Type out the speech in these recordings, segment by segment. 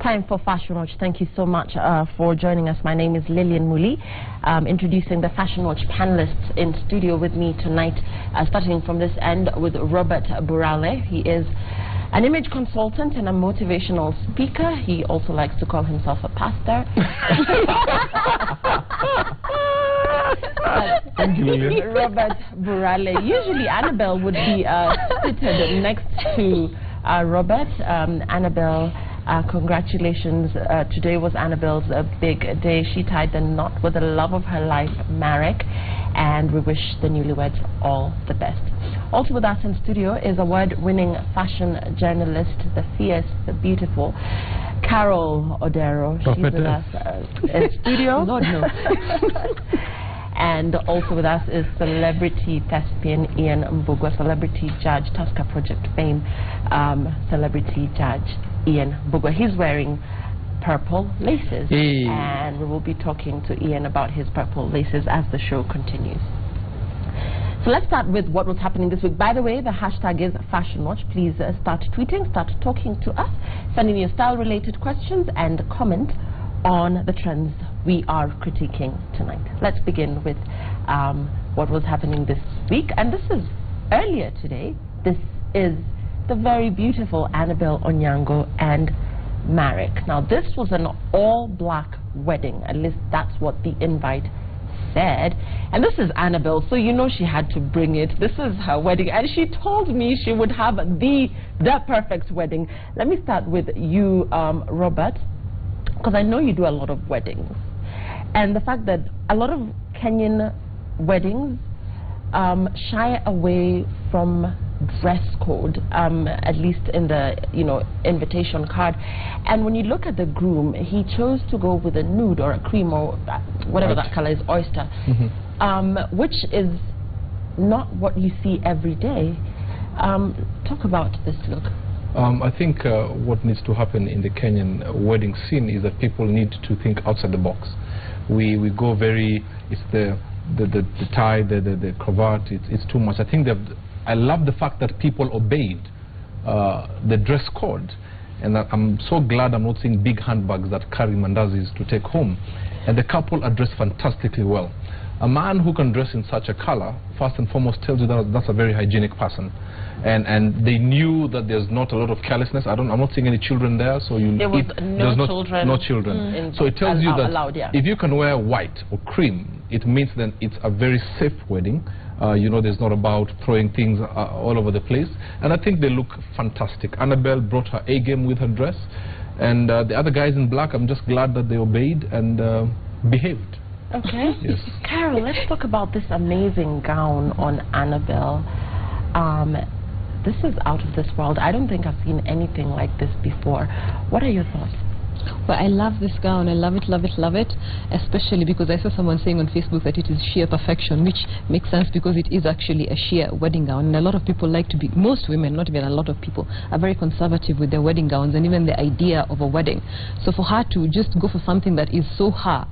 Time for Fashion Watch. Thank you so much for joining us. My name is Lillian Muli, introducing the Fashion Watch panelists in studio with me tonight, starting from this end with Robert Burale. He is an image consultant and a motivational speaker. He also likes to call himself a pastor. Thank you, Lillian. Robert Burale. Usually Annabelle would be seated next to Robert. Annabelle, congratulations. Today was Annabelle's big day. She tied the knot with the love of her life, Marek, and we wish the newlyweds all the best. Also with us in studio is award-winning fashion journalist, the fierce, the beautiful Carol Odero. She's with us in studio. Lord knows. And also with us is celebrity thespian Ian Mbugua, celebrity judge, Tusker Project fame, celebrity judge Ian Mbugua. He's wearing purple laces, and we will be talking to Ian about his purple laces as the show continues. So let's start with what was happening this week. By the way, the hashtag is Fashion Watch. Please start tweeting, start talking to us, sending your style-related questions and comment on the trends we are critiquing tonight. Let's begin with what was happening this week. And this is earlier today. This is the very beautiful Annabelle Onyango and Marek. Now, this was an all-black wedding. At least that's what the invite said. And this is Annabelle, so you know she had to bring it. This is her wedding. And she told me she would have the perfect wedding. Let me start with you, Robert, because I know you do a lot of weddings. And the fact that a lot of Kenyan weddings shy away from dress code, at least in the invitation card. And when you look at the groom, he chose to go with a nude or a cream or whatever that color is, oyster, which is not what you see every day. Talk about this look. I think what needs to happen in the Kenyan wedding scene is that people need to think outside the box. We go very, it's the tie, the cravat, it's too much. I love the fact that people obeyed the dress code, and I'm so glad I'm not seeing big handbags that carry mandazis to take home. And the couple are dressed fantastically well. A man who can dress in such a color, first and foremost, tells you that that's a very hygienic person. And they knew that there's not a lot of carelessness. I'm not seeing any children there, so there's no children. So it tells you that if you can wear white or cream, it means then it's a very safe wedding. There's not about throwing things all over the place. And I think they look fantastic. Annabelle brought her A game with her dress. And the other guys in black, I'm just glad that they obeyed and behaved. Okay. Yes. Carol, let's talk about this amazing gown on Annabelle. This is out of this world. I don't think I've seen anything like this before. What are your thoughts? Well, I love this gown. I love it, love it, love it, especially because I saw someone saying on Facebook that it is sheer perfection, which makes sense because it is actually a sheer wedding gown. And a lot of people like to be, most women, not even a lot of people, are very conservative with their wedding gowns and even the idea of a wedding. So for her to just go for something that is so her,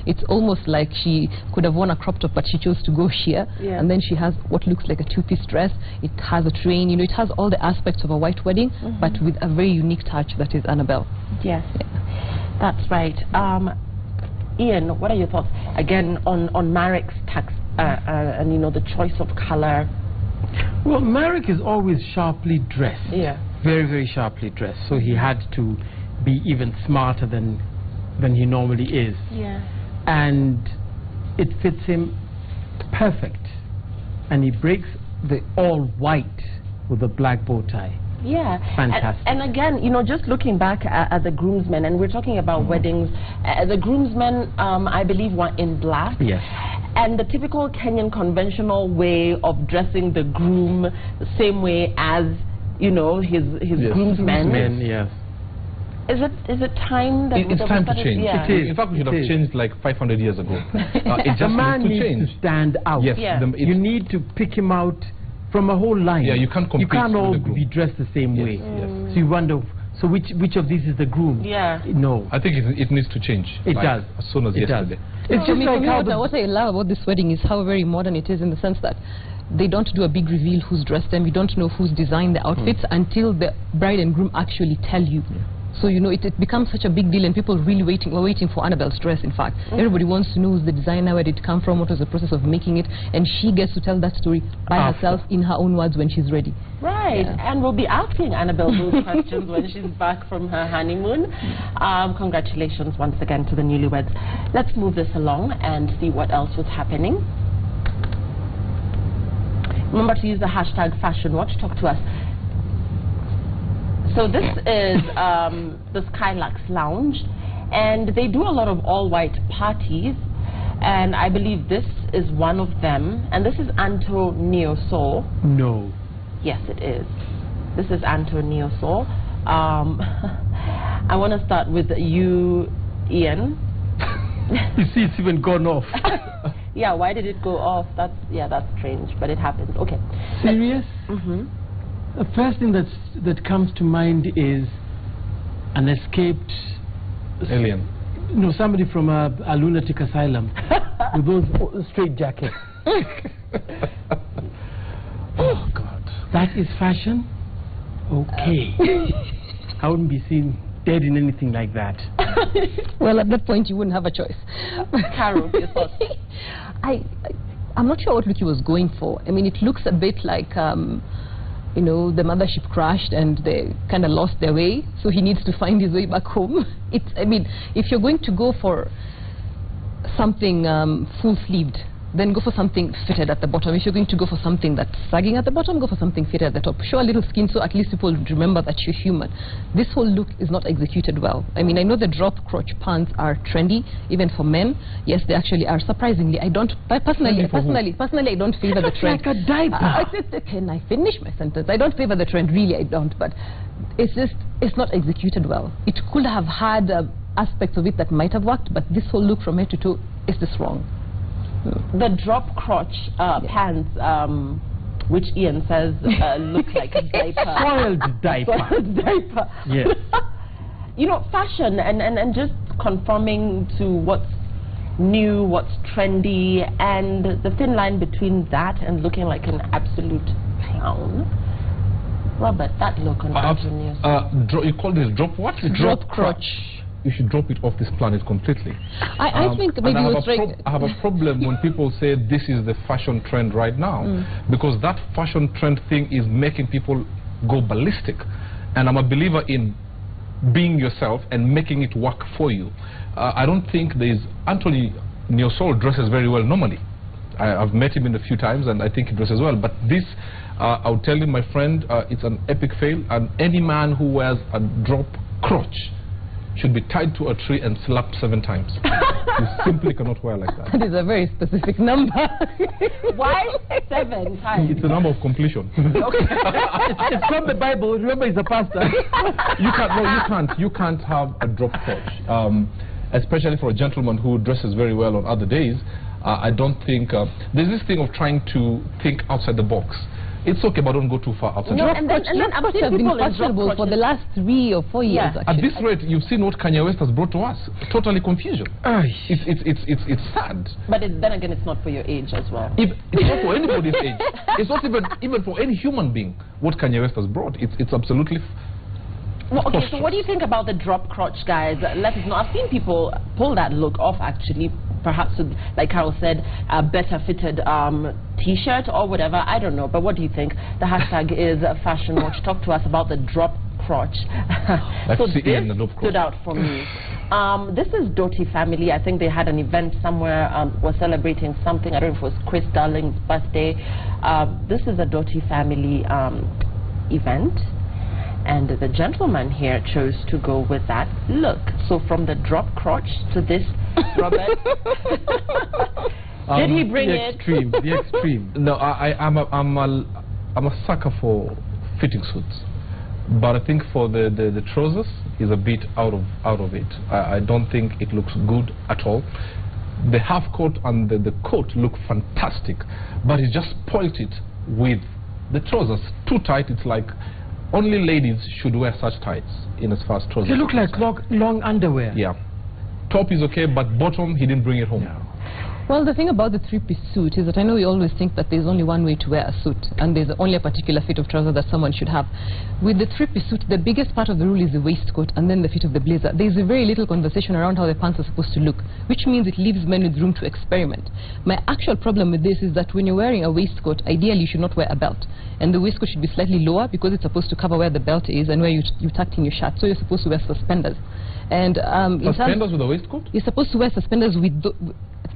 it's almost like she could have worn a crop top, but she chose to go sheer. Yeah. And then she has what looks like a two-piece dress. It has a train, it has all the aspects of a white wedding, but with a very unique touch that is Annabelle. Yes. Yeah. That's right. Ian, what are your thoughts again on Marek's tax and the choice of color? Well, Marek is always sharply dressed. Yeah. Very, very sharply dressed. So he had to be even smarter than he normally is. Yeah. And it fits him perfect. And he breaks the all white with a black bow tie. Yeah, fantastic. And again, just looking back at the groomsmen, and we're talking about weddings, the groomsmen, I believe, were in black. Yes. And the typical Kenyan conventional way of dressing the groom, the same way as, his groomsmen. Yes. Is it time that it's time to change? Yeah. It is. In fact, we should have changed like 500 years ago. It just needs to stand out. Yes. Yeah. You need to pick him out from a whole line. Yeah, you can't compete. You can't all be dressed the same way. Yes. So you wonder, so which of these is the groom? Yeah. No. I think it needs to change. It does. As soon as yesterday. It's just like what I love about this wedding is how very modern it is, in the sense that they don't do a big reveal who's dressed them. You don't know who's designed the outfits until the bride and groom actually tell you. So, you know, it becomes such a big deal, and people really were waiting for Annabelle's dress, in fact. Everybody wants to know who's the designer, where did it come from, what was the process of making it, and she gets to tell that story by herself in her own words when she's ready. Right, and we'll be asking Annabelle those questions when she's back from her honeymoon. Congratulations once again to the newlyweds. Let's move this along and see what else was happening. Remember to use the hashtag FashionWatch. Talk to us. So this is the Skylax Lounge, and they do a lot of all-white parties, and I believe this is one of them. And this is Anto Neo Soul. No. Yes, it is. This is Anto Neo Soul. I want to start with you, Ian. You see, it's even gone off. Yeah, why did it go off? That's strange, but it happens. Okay. Serious? The first thing that comes to mind is an escaped Alien. No, somebody from a lunatic asylum with those straight jackets. Oh God. That is fashion? Okay. I wouldn't be seen dead in anything like that. Well, at that point, you wouldn't have a choice. Carol, your thoughts? I'm not sure what look he was going for. I mean, it looks a bit like, you know, the mothership crashed and they kind of lost their way, so he needs to find his way back home. I mean, if you're going to go for something full-sleeved, then go for something fitted at the bottom. If you're going to go for something that's sagging at the bottom, go for something fitted at the top. Show a little skin so at least people remember that you're human. This whole look is not executed well. I mean, I know the drop crotch pants are trendy, even for men. Yes, they actually are. Surprisingly, I don't, personally, I don't favor the trend. Like a diaper. Can I finish my sentence? I don't favor the trend, really, I don't. But it's just, it's not executed well. It could have had aspects of it that might have worked, but this whole look from head to toe is just wrong. The drop crotch pants, which Ian says look like a diaper. Spoiled diaper. Spoiled diaper. Yes. You know, fashion and just conforming to what's new, what's trendy, and the thin line between that and looking like an absolute clown. Robert, that look on Antonio. You call this drop what? Drop crotch. You should drop it off this planet completely. I think maybe I have a problem when people say this is the fashion trend right now, because that fashion trend thing is making people go ballistic. And I'm a believer in being yourself and making it work for you. I don't think there's... Anthony Neo Soul dresses very well normally. I've met him in a few times and I think he dresses well. But this, I'll tell you, my friend, it's an epic fail. And any man who wears a drop crotch should be tied to a tree and slapped 7 times. You simply cannot wear like that. That is a very specific number. Why 7 times? It's a number of completion. Okay. It's from the Bible. Remember, he's a pastor. You can't have a drop crotch. Especially for a gentleman who dresses very well on other days. I don't think... there's this thing of trying to think outside the box. It's okay, but don't go too far outside. No, and then I've seen people in drop for the last 3 or 4 years. Yeah. Actually. At this rate, you've seen what Kanye West has brought to us. Totally confusion. It's sad. But then again, it's not for your age as well. It's not for anybody's age. It's not even for any human being what Kanye West has brought. It's absolutely... Well, okay, so what do you think about the drop crotch, guys? Let us know. I've seen people pull that look off, actually, perhaps with, like Carol said, a better fitted t-shirt or whatever. I don't know, but what do you think? The hashtag is FashionWatch. Talk to us about the drop crotch. So this stood out for me. This is Doty family. I think they had an event somewhere, was celebrating something. I don't know if it was Chris Darling's birthday. This is a Doty family event. And the gentleman here chose to go with that look. So from the drop crotch to this, Robert, did he bring the extreme, it? The extreme. No, I'm a sucker for fitting suits, but I think for the trousers is a bit out of it. I don't think it looks good at all. The half coat and the coat look fantastic, but he just spoilt it with the trousers. Too tight. It's like only ladies should wear such tights in as far as trousers. They look like long underwear. Yeah. Top is okay, but bottom, he didn't bring it home. No. Well, the thing about the three-piece suit is that I know we always think that there's only one way to wear a suit, and there's only a particular fit of trouser that someone should have. With the three-piece suit, the biggest part of the rule is the waistcoat and then the fit of the blazer. There's a very little conversation around how the pants are supposed to look, which means it leaves men with room to experiment. My actual problem with this is that when you're wearing a waistcoat, ideally you should not wear a belt. And the waistcoat should be slightly lower because it's supposed to cover where the belt is and where you tucked in your shirt. So you're supposed to wear suspenders. And suspenders with a waistcoat? You're supposed to wear suspenders with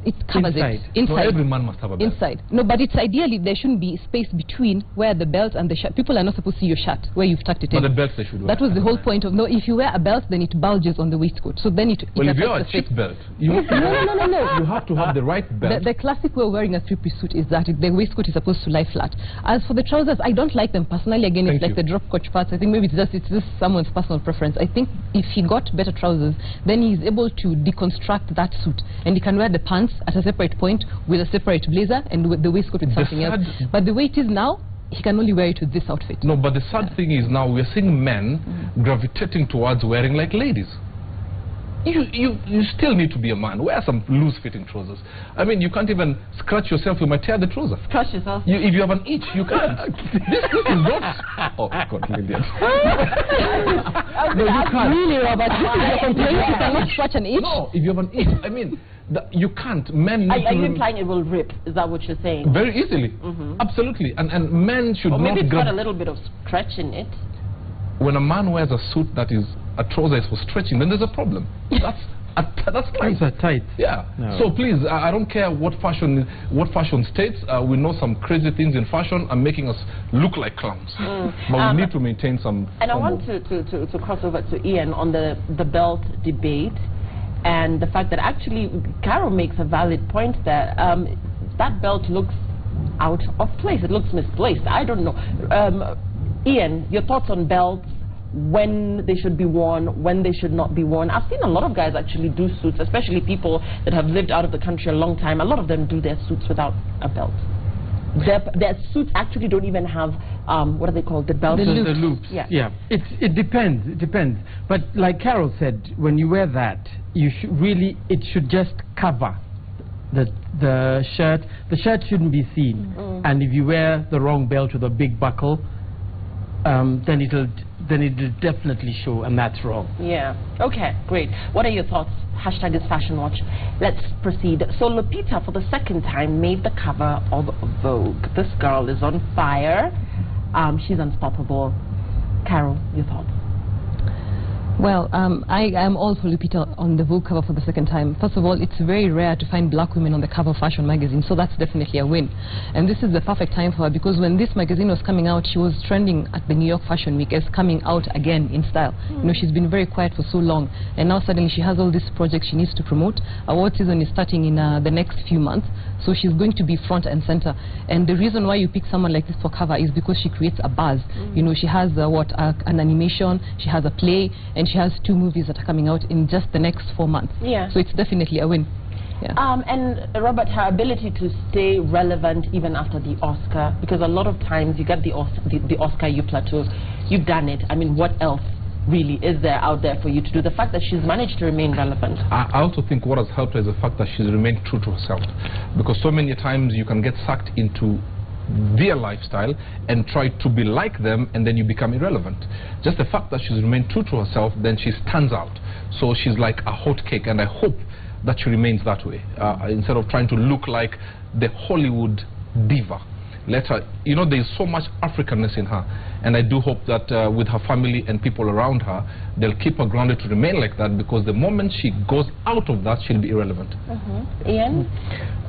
it covers Inside. it. Inside. No, every man must have a belt. Inside. No, but it's ideally there shouldn't be space between where the belt and the shirt. People are not supposed to see your shirt where you've tucked it in. But the belts they should wear. That was the whole point of, no, if you wear a belt, then it bulges on the waistcoat. So then it well, if you affects are a the fit. cheap belt, you have to No. You have to have the right belt. The classic way of wearing a three-piece suit is that the waistcoat is supposed to lie flat. As for the trousers, I don't like them personally. Again, it's like the drop crotch parts. I think maybe it's just someone's personal preference. I think if he got better trousers, then he's able to deconstruct that suit, and he can wear the pants at a separate point with a separate blazer and with the waistcoat with something else. But the way it is now, he can only wear it with this outfit. No, but the sad thing is now we're seeing men gravitating towards wearing like ladies. You still need to be a man. Wear some loose-fitting trousers. I mean, you can't even scratch yourself. You might tear the trouser. Scratch yourself? If you have an itch, you can't. this is not... Oh, God, Lillian. No, you can't. Really, Robert? You're complaining you cannot scratch an itch? No, if you have an itch, I mean, you can't. Men need are you implying it will rip? Is that what you're saying? Very easily. Absolutely. And men should or not... maybe it's got a little bit of stretch in it. When a man wears a suit that is a trouser is for stretching, then there's a problem. That's tight. Those are tight. Yeah. No. So please, I don't care what fashion states. We know some crazy things in fashion are making us look like clowns. But we need to maintain some. And I want to cross over to Ian on the belt debate, and the fact that actually Carol makes a valid point there. That belt looks out of place. It looks misplaced. I don't know. Ian, your thoughts on belts, when they should be worn, when they should not be worn. I've seen a lot of guys actually do suits, especially people that have lived out of the country a long time. A lot of them do their suits without a belt. Their suits actually don't even have, what are they called? The belts? The loops. Yeah. It depends. It depends. But like Carol said, when you wear that, you should really, it should just cover the shirt. The shirt shouldn't be seen. And if you wear the wrong belt with a big buckle, then it'll definitely show, and that's wrong. Yeah. Okay, great. What are your thoughts? Hashtag is Fashion Watch. Let's proceed. So Lupita, for the second time, made the cover of Vogue. This girl is on fire. She's unstoppable. Carol, your thoughts? Well, I am all for Lupita on the Vogue cover for the second time. First of all, it's very rare to find black women on the cover of fashion magazine, so that's definitely a win. And this is the perfect time for her, because when this magazine was coming out, she was trending at the New York Fashion Week as coming out again in style. You know, she's been very quiet for so long, and now suddenly she has all these projects she needs to promote. Award season is starting in the next few months, so she's going to be front and center. And the reason why you pick someone like this for cover is because she creates a buzz. You know, she has an animation, she has a play, and she has 2 movies that are coming out in just the next 4 months. Yeah. So it's definitely a win. Yeah. And Robert, her ability to stay relevant even after the Oscar, because a lot of times you get the Oscar, you plateau, you've done it. I mean, what else really is there out there for you to do? The fact that she's managed to remain relevant. I also think what has helped her is the fact that she's remained true to herself, because so many times you can get sucked into their lifestyle and try to be like them, and then you become irrelevant. Just the fact that she's remained true to herself, then she stands out. So she's like a hot cake, and I hope that she remains that way, instead of trying to look like the Hollywood diva. Let her, you know, there's so much Africanness in her, and I do hope that with her family and people around her, they'll keep her grounded to remain like that, because the moment she goes out of that, she'll be irrelevant. Ian?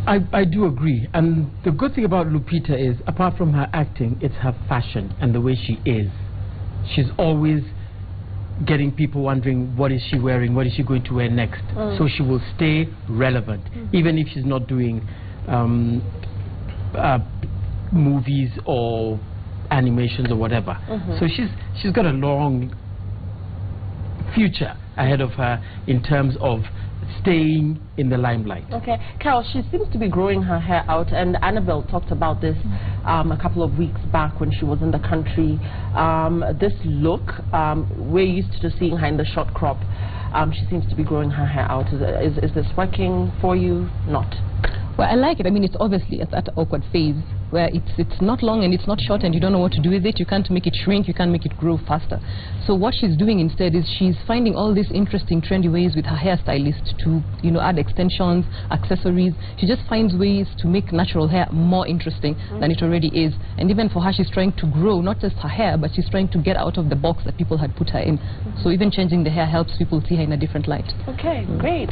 I do agree, and the good thing about Lupita is, apart from her acting, it's her fashion and the way she is. She's always getting people wondering, what is she wearing, what is she going to wear next? So she will stay relevant, even if she's not doing movies or animations or whatever. So she's got a long future ahead of her in terms of staying in the limelight. Okay, Carol, she seems to be growing her hair out, and Annabelle talked about this a couple of weeks back when she was in the country. This look, we're used to seeing her in the short crop. She seems to be growing her hair out. Is this working for you? Not? Well, I like it. I mean, it's obviously at that awkward phase where it's not long and it's not short and you don't know what to do with it. You can't make it shrink, you can't make it grow faster. So what she's doing instead is she's finding all these interesting, trendy ways with her hairstylist to, you know, add extensions, accessories. She just finds ways to make natural hair more interesting than it already is. And even for her, she's trying to grow not just her hair, but she's trying to get out of the box that people had put her in. So even changing the hair helps people see her in a different light. Okay, great.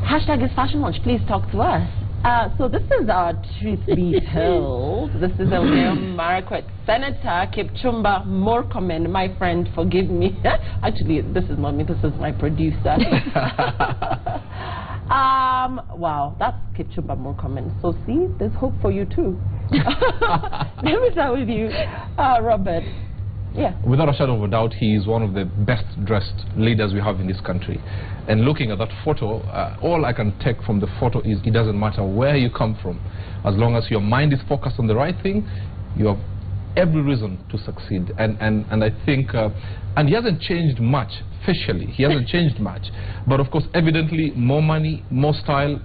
Hashtag is Fashion Watch. Please talk to us. So this is our Truth Be Told. This is Elvira Marakwet, Senator Kipchumba Murkomen. My friend, forgive me. Actually, this is not me. This is my producer. Wow, that's Kipchumba Murkomen. So see, there's hope for you too. Let me start with you, Robert. Yeah. Without a shadow of a doubt, he is one of the best dressed leaders we have in this country. And looking at that photo, all I can take from the photo is it doesn't matter where you come from. As long as your mind is focused on the right thing, you have every reason to succeed. And I think, and he hasn't changed much facially. He hasn't changed much. But of course, evidently, more money, more style,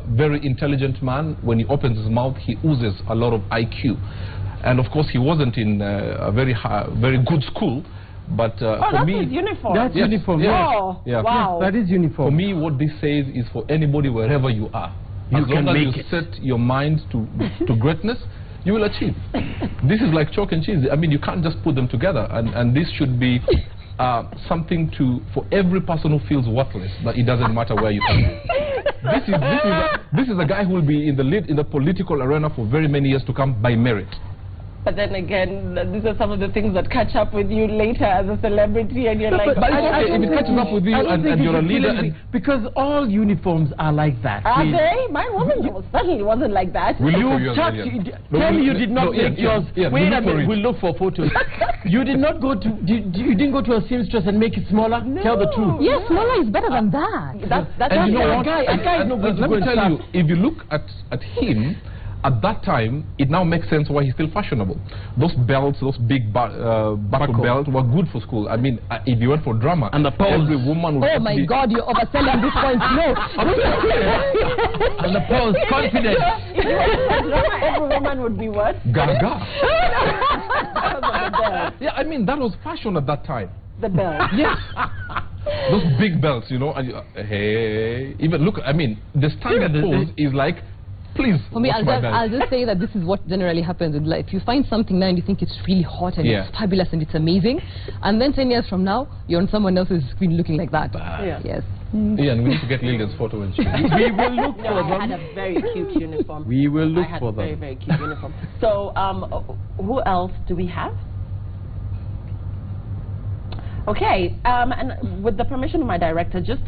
very intelligent man. When he opens his mouth, he oozes a lot of IQ. And of course, he wasn't in a very good school, but for me, his uniform. That's uniform. Yes. Oh, Yeah. wow. Yes, that is uniform. For me, what this says is for anybody wherever you are, You as can long as make you it. set your mind to greatness, you will achieve. This is like chalk and cheese. I mean, you can't just put them together, and this should be something for every person who feels worthless, that it doesn't matter where you come from. This is a guy who will be in the political arena for very many years to come by merit. But then again, these are some of the things that catch up with you later as a celebrity, and you're like, but if it catches up with you and you're a leader, because all uniforms are like that. are really. they? My woman certainly wasn't like that. We'll look You for yours, touched, Ian. tell me you did not No, Ian, make yours. Ian, Wait we'll a look for minute, it. we'll look for photos. You did not go to, you didn't go to a seamstress and make it smaller? No. Tell the truth. Yes, smaller is better than that. That's And you know a what? guy is not going to Let go me and tell start. you, if you look at him, at that time, it now makes sense why he's still fashionable. Those belts, those big buckle belts were good for school. I mean, if you went for drama, And the pose. every woman would Oh my God, you're overselling this point. No. And the pose, confidence. If you went to drama, every woman would be what? Gaga. Because of the belt. Yeah, I mean, that was fashion at that time. The belt. Yes. Those big belts, you know, and hey, even look, I mean, the standard pose is like, please, For me, watch my belt. I'll just say that this is what generally happens in life. You find something now and you think it's really hot and Yeah. it's fabulous and it's amazing. And then 10 years from now, you're on someone else's screen looking like that. Yeah. Yes. Ian, we need to get Lillian's photo and shoot. We will look No, for I had them. a very cute uniform. We will look I had for a very, them. very cute uniform. So, who else do we have? Okay, and with the permission of my director, just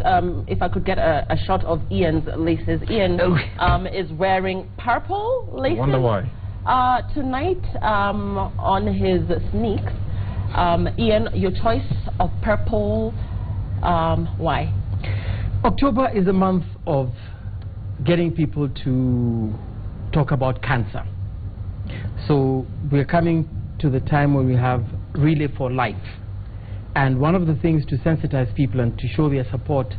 if I could get a shot of Ian's laces. Ian is wearing purple laces. I wonder why. Tonight, on his sneaks, Ian, your choice of purple, why? October is a month of getting people to talk about cancer. So we're coming to the time when we have Relay for Life. And one of the things to sensitize people and to show their support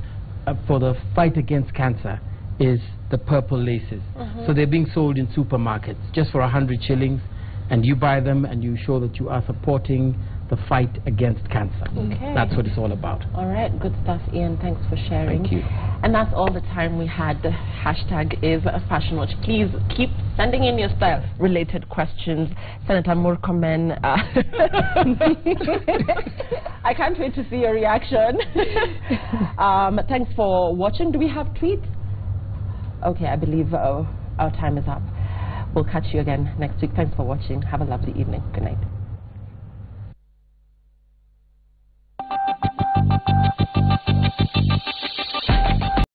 for the fight against cancer is the purple laces. So they're being sold in supermarkets just for 100 shillings, and you buy them and you show that you are supporting the fight against cancer. Okay. That's what it's all about. All right, good stuff, Ian. Thanks for sharing. Thank you. And that's all the time we had. The hashtag is Fashion Watch. Please keep sending in your style-related questions. Senator Murkomen, I can't wait to see your reaction. Thanks for watching. Do we have tweets? Okay, I believe our time is up. We'll catch you again next week. Thanks for watching. Have a lovely evening. Good night.